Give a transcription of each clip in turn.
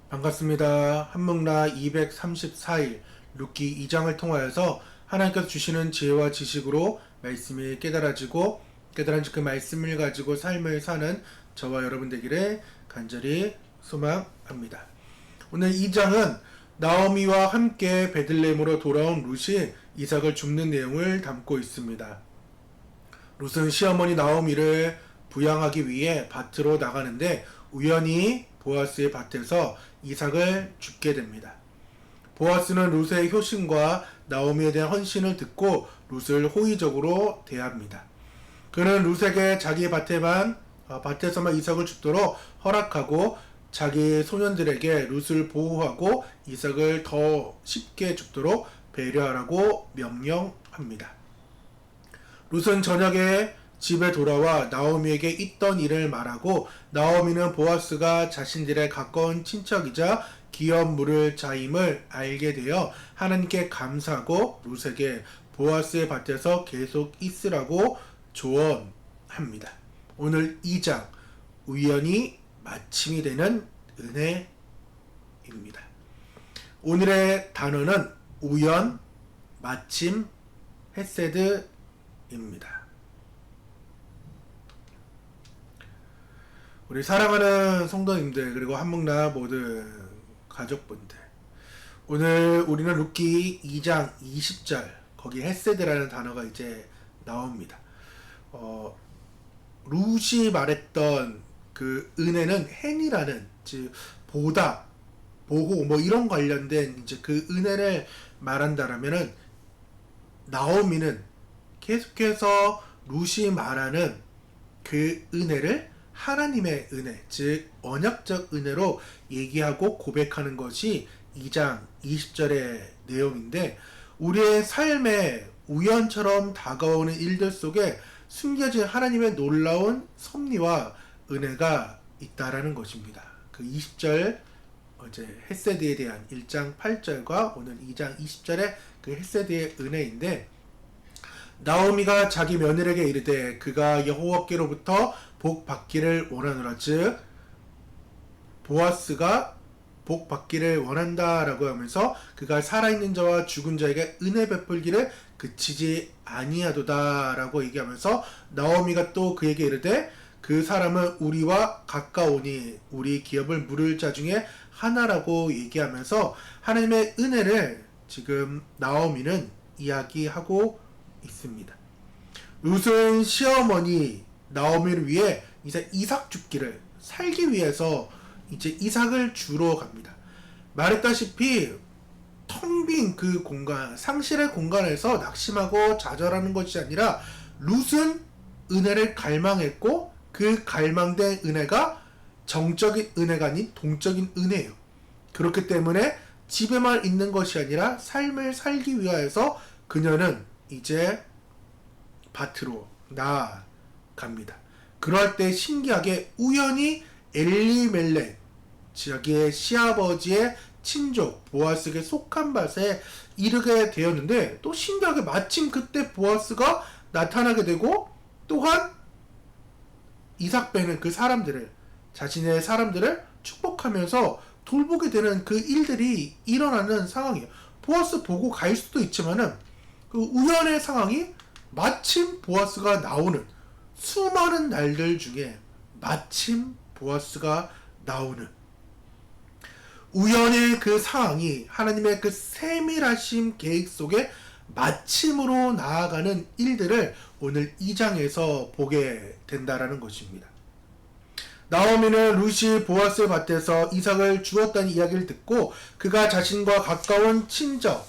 반갑습니다. 한문라 234일 룻기 2장을 통하여서 하나님께서 주시는 지혜와 지식으로 말씀이 깨달아지고 깨달아진 그 말씀을 가지고 삶을 사는 저와 여러분 되기를 간절히 소망합니다. 오늘 2장은 나오미와 함께 베들레헴으로 돌아온 룻이 이삭을 줍는 내용을 담고 있습니다. 룻은 시어머니 나오미를 부양하기 위해 밭으로 나가는데 우연히 보아스의 밭에서 이삭을 줍게 됩니다. 보아스는 룻의 효심과 나오미에 대한 헌신을 듣고 룻을 호의적으로 대합니다. 그는 룻에게 자기 밭에서만 이삭을 줍도록 허락하고 자기 소년들에게 룻을 보호하고 이삭을 더 쉽게 줍도록 배려하라고 명령합니다. 룻은 저녁에 집에 돌아와 나오미에게 있던 일을 말하고 나오미는 보아스가 자신들의 가까운 친척이자 기업 물을 자임을 알게 되어 하나님께 감사하고 룻에게 보아스의 밭에서 계속 있으라고 조언합니다. 오늘 2장 우연히 마침이 되는 은혜입니다. 오늘의 단어는 우연, 마침, 헤세드입니다. 우리 사랑하는 성도님들 그리고 한묵나 모든 가족분들, 오늘 우리는 룻기 2장 20절 거기 헤세드라는 단어가 이제 나옵니다. 룻이 말했던 그 은혜는 행이라는, 즉 보다, 보고 뭐 이런 관련된 이제 그 은혜를 말한다라면은, 나오미는 계속해서 룻이 말하는 그 은혜를 하나님의 은혜, 즉 언약적 은혜로 얘기하고 고백하는 것이 2장 20절의 내용인데, 우리의 삶에 우연처럼 다가오는 일들 속에 숨겨진 하나님의 놀라운 섭리와 은혜가 있다라는 것입니다. 그 20절 어제 헤세드에 대한 1장 8절과 오늘 2장 20절의 그 헤세드의 은혜인데, 나오미가 자기 며느리에게 이르되 그가 여호와께로부터 복 받기를 원하노라, 즉 보아스가 복 받기를 원한다라고 하면서 그가 살아있는 자와 죽은 자에게 은혜 베풀기를 그치지 아니하도다라고 얘기하면서, 나오미가 또 그에게 이르되 그 사람은 우리와 가까우니 우리 기업을 물을 자 중에 하나라고 얘기하면서 하나님의 은혜를 지금 나오미는 이야기하고 있습니다. 룻은 시어머니 나오미를 위해 이제 이삭 줍기를 살기 위해서 이제 이삭을 주러 갑니다. 말했다시피 텅 빈 그 공간, 상실의 공간에서 낙심하고 좌절하는 것이 아니라 룻은 은혜를 갈망했고 그 갈망된 은혜가 정적인 은혜가 아닌 동적인 은혜예요. 그렇기 때문에 집에만 있는 것이 아니라 삶을 살기 위하여서 그녀는 이제 밭으로 나아갑니다. 그럴 때 신기하게 우연히 엘리멜렉, 자기의 시아버지의 친족 보아스에게 속한 밭에 이르게 되었는데, 또 신기하게 마침 그때 보아스가 나타나게 되고, 또한 이삭 빼는 그 사람들을, 자신의 사람들을 축복하면서 돌보게 되는 그 일들이 일어나는 상황이에요. 보아스 보고 갈 수도 있지만은 그 우연의 상황이 마침 보아스가 나오는, 수많은 날들 중에 마침 보아스가 나오는 우연의 그 상황이 하나님의 그 세밀하신 계획 속에 마침으로 나아가는 일들을 오늘 2장에서 보게 된다라는 것입니다. 나오미는 룻이 보아스의 밭에서 이삭을 주었다는 이야기를 듣고 그가 자신과 가까운 친정,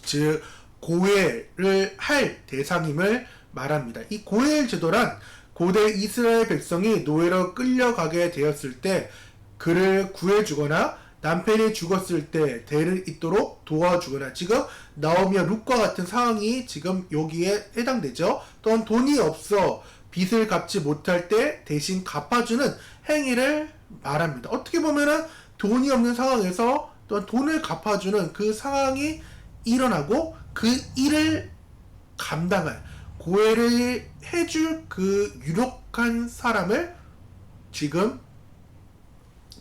즉 고엘을 할 대상임을 말합니다. 이 고엘 제도란 고대 이스라엘 백성이 노예로 끌려가게 되었을 때 그를 구해주거나 남편이 죽었을 때 대를 잇도록 도와주거나, 지금 나오미와 룻과 같은 상황이 지금 여기에 해당되죠. 또한 돈이 없어 빚을 갚지 못할 때 대신 갚아주는 행위를 말합니다. 어떻게 보면은 돈이 없는 상황에서 또한 돈을 갚아주는 그 상황이 일어나고 그 일을 감당할, 고해를 해줄 그 유력한 사람을 지금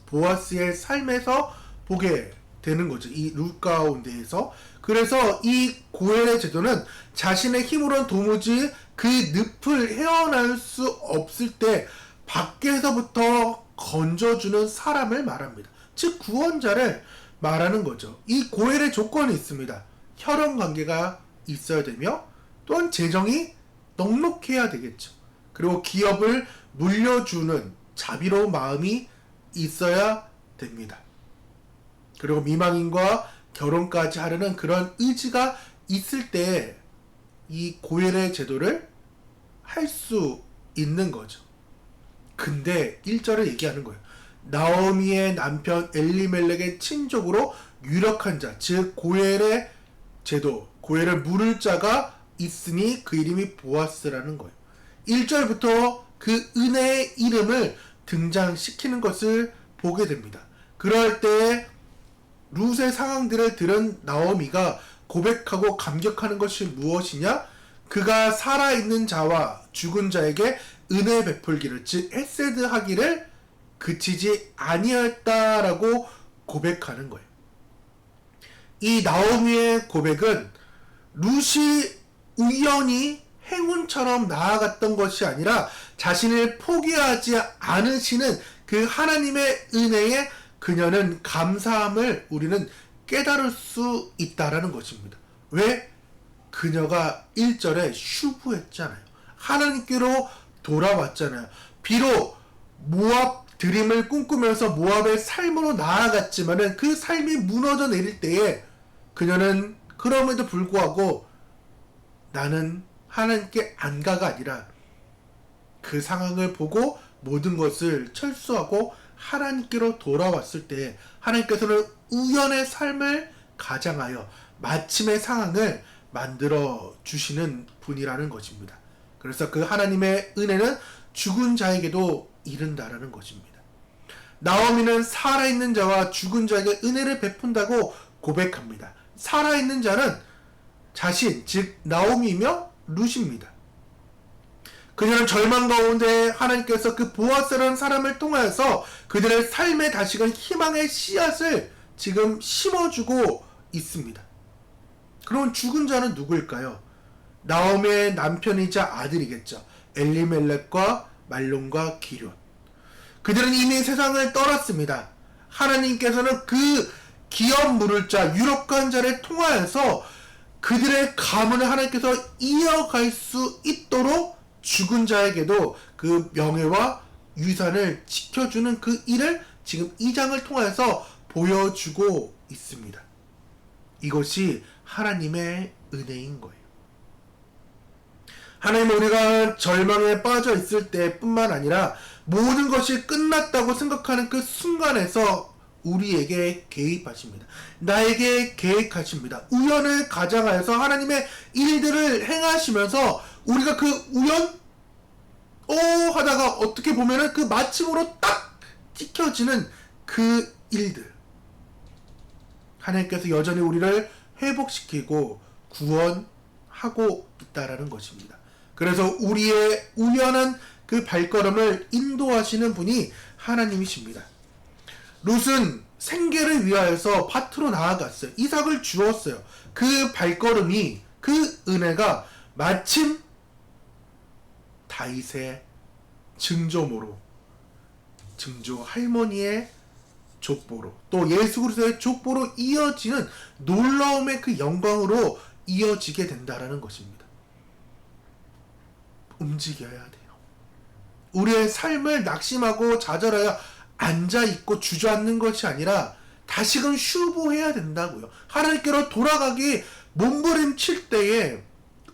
보아스의 삶에서 보게 되는 거죠. 이 룰 가운데에서. 그래서 이 고엘의 제도는 자신의 힘으로는 도무지 그 늪을 헤어날 수 없을 때 밖에서부터 건져주는 사람을 말합니다. 즉 구원자를 말하는 거죠. 이 고엘의 조건이 있습니다. 혈연 관계가 있어야 되며 또한 재정이 넉넉해야 되겠죠. 그리고 기업을 물려주는 자비로운 마음이 있어야 됩니다. 그리고 미망인과 결혼까지 하려는 그런 의지가 있을 때 이 고엘의 제도를 할 수 있는 거죠. 근데 1절을 얘기하는 거예요. 나오미의 남편 엘리멜렉의 친족으로 유력한 자, 즉 고엘의 제도, 고엘을 물을 자가 있으니 그 이름이 보아스라는 거예요. 1절부터 그 은혜의 이름을 등장시키는 것을 보게 됩니다. 그럴 때 룻의 상황들을 들은 나오미가 고백하고 감격하는 것이 무엇이냐? 그가 살아있는 자와 죽은 자에게 은혜 베풀기를, 즉 헤세드 하기를 그치지 아니하였다라고 고백하는 거예요. 이 나오미의 고백은 룻이 우연히 행운처럼 나아갔던 것이 아니라 자신을 포기하지 않으시는 그 하나님의 은혜에 그녀는 감사함을 우리는 깨달을 수 있다라는 것입니다. 왜? 그녀가 1절에 슈브했잖아요. 하나님께로 돌아왔잖아요. 비록 모압 드림을 꿈꾸면서 모압의 삶으로 나아갔지만은 그 삶이 무너져 내릴 때에 그녀는 그럼에도 불구하고 나는 하나님께 안 가가 아니라 그 상황을 보고 모든 것을 철수하고 하나님께로 돌아왔을 때 하나님께서는 우연의 삶을 가장하여 마침의 상황을 만들어 주시는 분이라는 것입니다. 그래서 그 하나님의 은혜는 죽은 자에게도 이른다라는 것입니다. 나오미는 살아있는 자와 죽은 자에게 은혜를 베푼다고 고백합니다. 살아있는 자는 자신, 즉 나오미이며 룻입니다. 그녀는 절망 가운데 하나님께서 그 보아스라는 사람을 통하여서 그들의 삶에 다시금 희망의 씨앗을 지금 심어주고 있습니다. 그럼 죽은 자는 누구일까요? 나오미의 남편이자 아들이겠죠. 엘리멜렉과 말론과 기럇. 그들은 이미 세상을 떠났습니다. 하나님께서는 그 기업 물을 자, 유력한 자를 통하여서 그들의 가문을 하나님께서 이어갈 수 있도록 죽은 자에게도 그 명예와 유산을 지켜주는 그 일을 지금 이 장을 통해서 보여주고 있습니다. 이것이 하나님의 은혜인 거예요. 하나님은 우리가 절망에 빠져 있을 때뿐만 아니라 모든 것이 끝났다고 생각하는 그 순간에서 우리에게 개입하십니다. 나에게 계획하십니다. 우연을 가장하여서 하나님의 일들을 행하시면서 우리가 그 우연? 하다가 어떻게 보면은 그 마침으로 딱 찍혀지는 그 일들. 하나님께서 여전히 우리를 회복시키고 구원하고 있다라는 것입니다. 그래서 우리의 우연한 그 발걸음을 인도하시는 분이 하나님이십니다. 룻은 생계를 위하여서 밭으로 나아갔어요. 이삭을 주었어요. 그 발걸음이, 그 은혜가 마침 다윗의 증조모로, 증조 할머니의 족보로, 또 예수 그리스도의 족보로 이어지는 놀라움의 그 영광으로 이어지게 된다라는 것입니다. 움직여야 돼요. 우리의 삶을 낙심하고 좌절하여 앉아있고 주저앉는 것이 아니라 다시금 슈브해야 된다고요. 하나님께로 돌아가기 몸부림칠 때에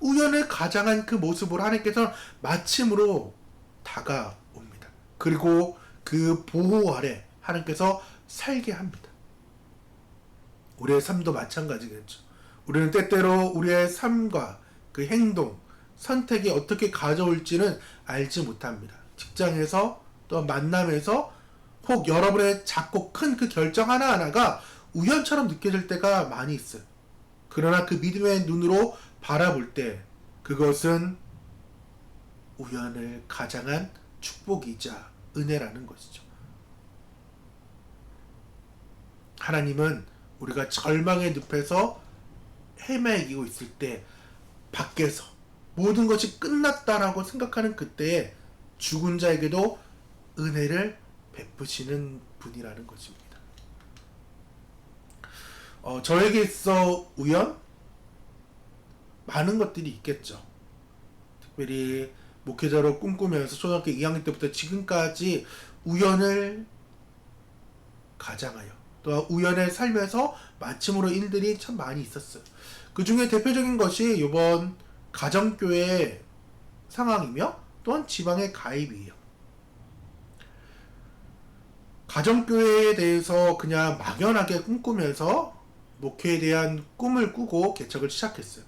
우연을 가장한 그 모습으로 하나님께서는 마침으로 다가옵니다. 그리고 그 보호 아래 하나님께서 살게 합니다. 우리의 삶도 마찬가지겠죠. 우리는 때때로 우리의 삶과 그 행동, 선택이 어떻게 가져올지는 알지 못합니다. 직장에서 또 만남에서 혹 여러분의 작고 큰 그 결정 하나하나가 우연처럼 느껴질 때가 많이 있어요. 그러나 그 믿음의 눈으로 바라볼 때 그것은 우연을 가장한 축복이자 은혜라는 것이죠. 하나님은 우리가 절망의 늪에서 헤매이고 있을 때 밖에서 모든 것이 끝났다라고 생각하는 그때에 죽은 자에게도 은혜를 베푸시는 분이라는 것입니다. 저에게 있어 우연? 많은 것들이 있겠죠. 특별히 목회자로 꿈꾸면서 초등학교 2학년 때부터 지금까지 우연을 가장하여 또한 우연을 살면서 마침으로 일들이 참 많이 있었어요. 그 중에 대표적인 것이 이번 가정교회 상황이며 또한 지방의 가입이에요. 가정교회에 대해서 그냥 막연하게 꿈꾸면서 목회에 대한 꿈을 꾸고 개척을 시작했어요.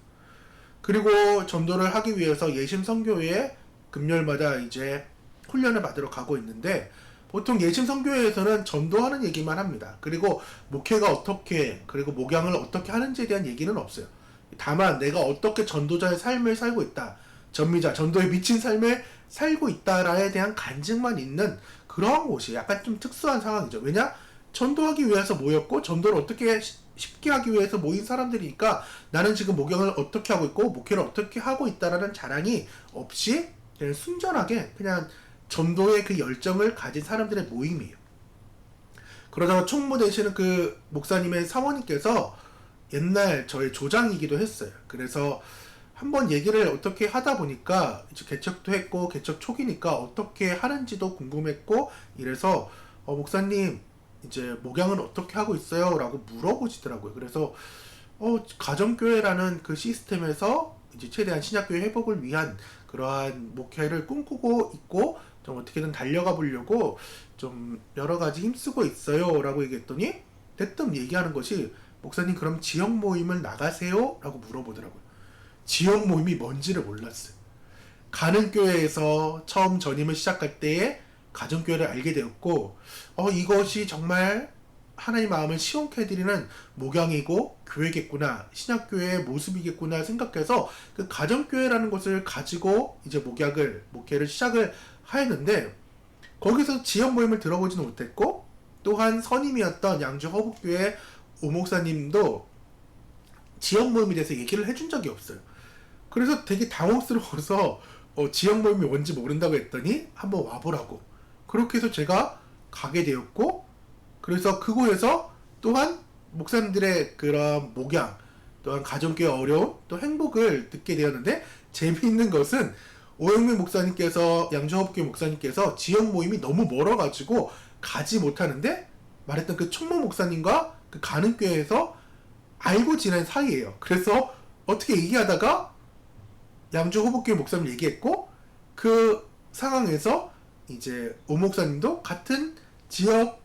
그리고 전도를 하기 위해서 예심선교회에 금요일마다 이제 훈련을 받으러 가고 있는데, 보통 예심선교회에서는 전도하는 얘기만 합니다. 그리고 목회가 어떻게, 그리고 목양을 어떻게 하는지에 대한 얘기는 없어요. 다만 내가 어떻게 전도자의 삶을 살고 있다, 전미자, 전도에 미친 삶을 살고 있다라에 대한 간증만 있는 그러한 곳이 약간 좀 특수한 상황이죠. 왜냐? 전도하기 위해서 모였고 전도를 어떻게 쉽게 하기 위해서 모인 사람들이니까 나는 지금 목양을 어떻게 하고 있고 목회를 어떻게 하고 있다라는 자랑이 없이 그냥 순전하게 그냥 전도의 그 열정을 가진 사람들의 모임이에요. 그러다가 총무 되시는 그 목사님의 사모님께서 옛날 저의 조장이기도 했어요. 그래서 한번 얘기를 어떻게 하다 보니까 이제 개척도 했고 개척 초기니까 어떻게 하는지도 궁금했고 이래서 목사님 이제 목양은 어떻게 하고 있어요? 라고 물어보시더라고요. 그래서 가정교회라는 그 시스템에서 이제 최대한 신약교회 회복을 위한 그러한 목회를 꿈꾸고 있고 좀 어떻게든 달려가 보려고 좀 여러 가지 힘쓰고 있어요 라고 얘기했더니 대뜸 얘기하는 것이, 목사님 그럼 지역 모임을 나가세요? 라고 물어보더라고요. 지역 모임이 뭔지를 몰랐어요. 가는 교회에서 처음 전임을 시작할 때에 가정교회를 알게 되었고 이것이 정말 하나님 마음을 시원케 해드리는 목양이고 교회겠구나, 신약교회의 모습이겠구나 생각해서 그 가정교회라는 것을 가지고 이제 목회를 시작을 하였는데, 거기서 지역 모임을 들어보지는 못했고 또한 선임이었던 양주 허북교회 오목사님도 지역 모임에 대해서 얘기를 해준 적이 없어요. 그래서 되게 당혹스러워서 지역 모임이 뭔지 모른다고 했더니 한번 와보라고, 그렇게 해서 제가 가게 되었고, 그래서 그곳에서 또한 목사님들의 그런 목양, 또한 가정교회 어려움, 또 행복을 듣게 되었는데, 재미있는 것은 오영민 목사님께서, 양주허브교회 목사님께서 지역 모임이 너무 멀어가지고 가지 못하는데 말했던 그 총무 목사님과 그 가는 교회에서 알고 지낸 사이예요. 그래서 어떻게 얘기하다가 양주 호북교회 목사님 얘기했고, 그 상황에서 이제 오 목사님도 같은 지역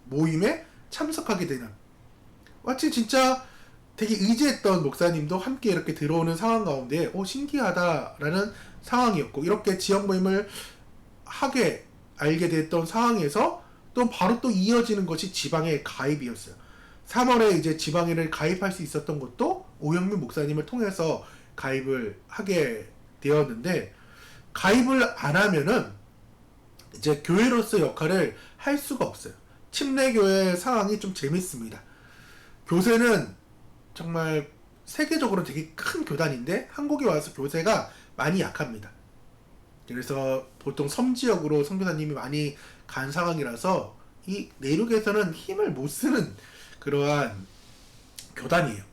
모임에 참석하게 되는, 마치 진짜 되게 의지했던 목사님도 함께 이렇게 들어오는 상황 가운데 신기하다라는 상황이었고, 이렇게 지역 모임을 알게 됐던 상황에서 또 바로 또 이어지는 것이 지방의 가입이었어요. 3월에 이제 지방회를 가입할 수 있었던 것도 오영민 목사님을 통해서 가입을 하게 되었는데, 가입을 안 하면은 이제 교회로서 역할을 할 수가 없어요. 침례교회 상황이 좀 재밌습니다. 교세는 정말 세계적으로 되게 큰 교단인데 한국에 와서 교세가 많이 약합니다. 그래서 보통 섬지역으로 선교사님이 많이 간 상황이라서 이 내륙에서는 힘을 못 쓰는 그러한 교단이에요.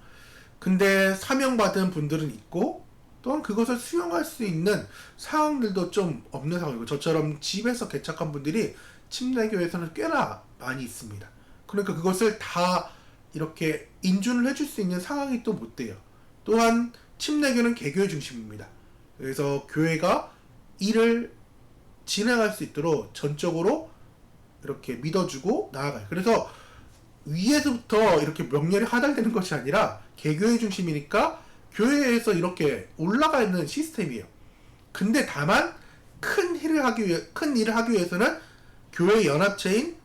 근데 사명받은 분들은 있고 또한 그것을 수용할 수 있는 상황들도 좀 없는 상황이고, 저처럼 집에서 개척한 분들이 침례교회에서는 꽤나 많이 있습니다. 그러니까 그것을 다 이렇게 인준을 해줄 수 있는 상황이 또 못 돼요. 또한 침례교는 개교의 중심입니다. 그래서 교회가 일을 진행할 수 있도록 전적으로 이렇게 믿어주고 나아가요. 그래서 위에서부터 이렇게 명렬히 하달되는 것이 아니라 개교의 중심이니까 교회에서 이렇게 올라가 있는 시스템이에요. 근데 다만 큰 일을 하기 위해서는 교회 연합체인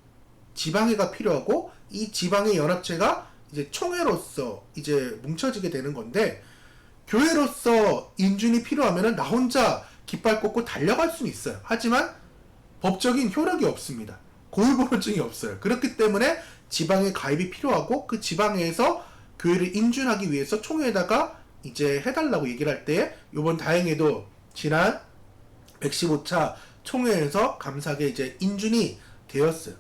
지방회가 필요하고, 이 지방의 연합체가 이제 총회로서 이제 뭉쳐지게 되는 건데, 교회로서 인준이 필요하면은 나 혼자 깃발 꽂고 달려갈 수는 있어요. 하지만 법적인 효력이 없습니다. 고위보험증이 없어요. 그렇기 때문에 지방에 가입이 필요하고 그 지방에서 교회를 인준하기 위해서 총회에다가 이제 해달라고 얘기를 할 때 요번 다행히도 지난 115차 총회에서 감사하게 이제 인준이 되었어요.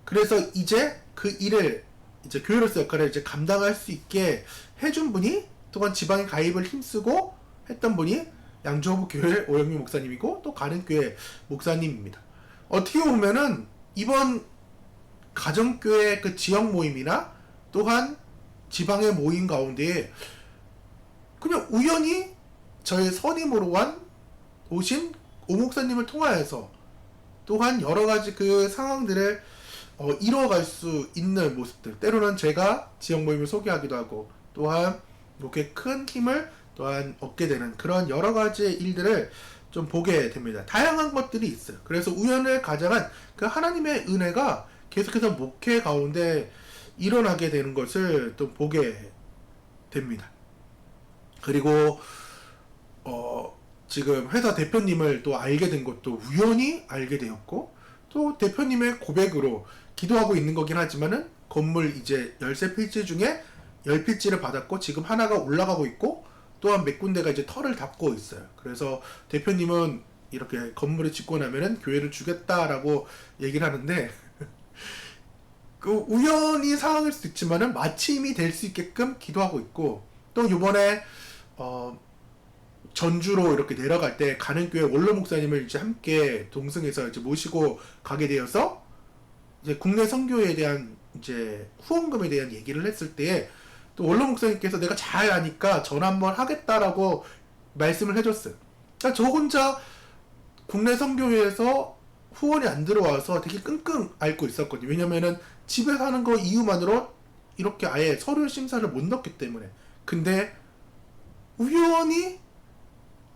그래서 이제 그 일을 이제 교회로서 역할을 이제 감당할 수 있게 해준 분이 또한 지방에 가입을 힘쓰고 했던 분이 양주호부 교회 오영미 목사님이고 또 가는교회 목사님입니다. 어떻게 보면은 이번 가정교회 그 지역 모임이나 또한 지방의 모임 가운데 그냥 우연히 저의 선임으로 오신 오 목사님을 통하여서 또한 여러가지 그 상황들을 이뤄갈 수 있는 모습들, 때로는 제가 지역 모임을 소개하기도 하고 또한 이렇게 큰 힘을 또한 얻게 되는 그런 여러가지의 일들을 좀 보게 됩니다. 다양한 것들이 있어요. 그래서 우연을 가장한 그 하나님의 은혜가 계속해서 목회 가운데 일어나게 되는 것을 또 보게 됩니다. 그리고 지금 회사 대표님을 또 알게 된 것도 우연히 알게 되었고, 또 대표님의 고백으로 기도하고 있는 거긴 하지만은 건물 이제 13필지 중에 10필지를 받았고 지금 하나가 올라가고 있고 또한 몇 군데가 이제 털을 닦고 있어요. 그래서 대표님은 이렇게 건물을 짓고 나면은 교회를 주겠다라고 얘기를 하는데 그 우연히 상황일 수도 있지만은 마침이 될 수 있게끔 기도하고 있고, 또 이번에 전주로 이렇게 내려갈 때 가는교회 원로 목사님을 이제 함께 동승해서 이제 모시고 가게 되어서 이제 국내 선교에 대한 이제 후원금에 대한 얘기를 했을 때 또 원로 목사님께서 내가 잘 아니까 전화 한번 하겠다라고 말씀을 해줬어요. 그러니까 저 혼자 국내 선교회에서 후원이 안 들어와서 되게 끙끙 앓고 있었거든요. 왜냐면은 집에 사는 거 이유만으로 이렇게 아예 서류 심사를 못 넣기 때문에. 근데 우연히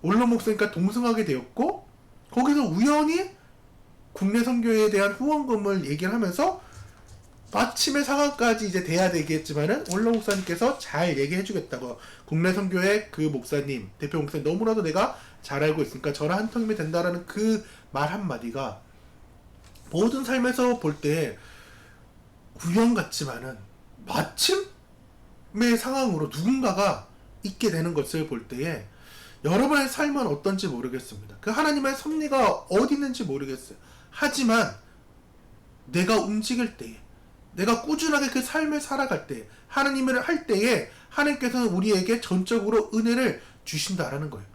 원로 목사님과 동승하게 되었고, 거기서 우연히 국내 선교회에 대한 후원금을 얘기를 하면서 마침의 상황까지 이제 돼야 되겠지만은 원로 목사님께서 잘 얘기해 주겠다고, 국내 선교회 그 목사님, 대표 목사님 너무나도 내가 잘 알고 있으니까 전화 한 통이면 된다라는 그 말 한마디가 모든 삶에서 볼 때 우연 같지만은 마침의 상황으로 누군가가 있게 되는 것을 볼 때에 여러분의 삶은 어떤지 모르겠습니다. 그 하나님의 섭리가 어디 있는지 모르겠어요. 하지만 내가 움직일 때에, 내가 꾸준하게 그 삶을 살아갈 때, 하나님을 할 때에 하나님께서는 우리에게 전적으로 은혜를 주신다라는 거예요.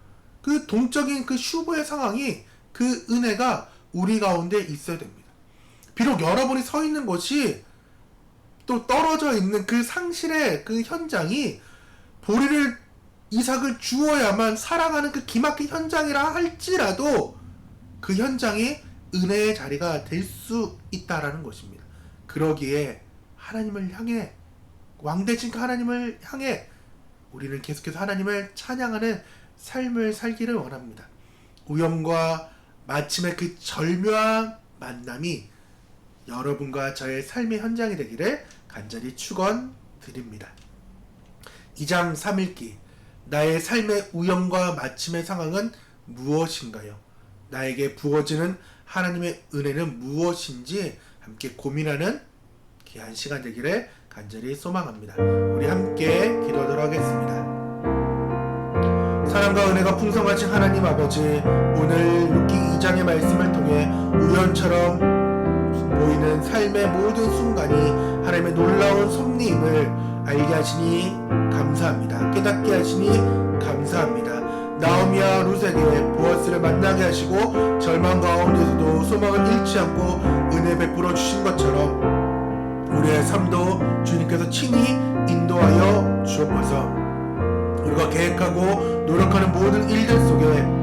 그 동적인 그 슈브의 상황이, 그 은혜가 우리 가운데 있어야 됩니다. 비록 여러분이 서 있는 곳이 또 떨어져 있는 그 상실의 그 현장이 보리를 이삭을 주어야만 살아가는 그 기막힌 현장이라 할지라도 그 현장이 은혜의 자리가 될 수 있다라는 것입니다. 그러기에 하나님을 향해, 왕대신 하나님을 향해 우리는 계속해서 하나님을 찬양하는 삶을 살기를 원합니다. 우연과 마침의 그 절묘한 만남이 여러분과 저의 삶의 현장이 되기를 간절히 축원드립니다. 2장 3읽기. 나의 삶의 우연과 마침의 상황은 무엇인가요? 나에게 부어지는 하나님의 은혜는 무엇인지 함께 고민하는 귀한 시간 되기를 간절히 소망합니다. 우리 함께 기도하도록 하겠습니다. 사랑과 은혜가 풍성하신 하나님 아버지, 오늘 룻기 2장의 말씀을 통해 우연처럼 보이는 삶의 모든 순간이 하나님의 놀라운 섭리임을 알게 하시니 감사합니다. 깨닫게 하시니 감사합니다. 나오미와 룻에게 보아스를 만나게 하시고 절망 가운데서도 소망을 잃지 않고 은혜 베풀어 주신 것처럼 우리의 삶도 주님께서 친히 인도하여 주옵소서. 우리가 계획하고 노력하는 모든 일들 속에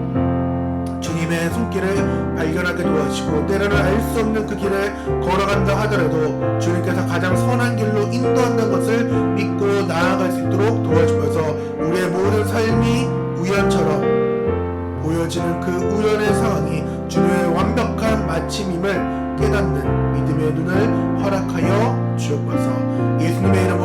주님의 손길을 발견하게 도와주시고, 때로는 알 수 없는 그 길을 걸어간다 하더라도 주님께서 가장 선한 길로 인도한다는 것을 믿고 나아갈 수 있도록 도와주면서 우리의 모든 삶이 우연처럼 보여지는 그 우연의 상황이 주님의 완벽한 마침임을 깨닫는 믿음의 눈을 허락하여 주옵소서. 예수님의 이름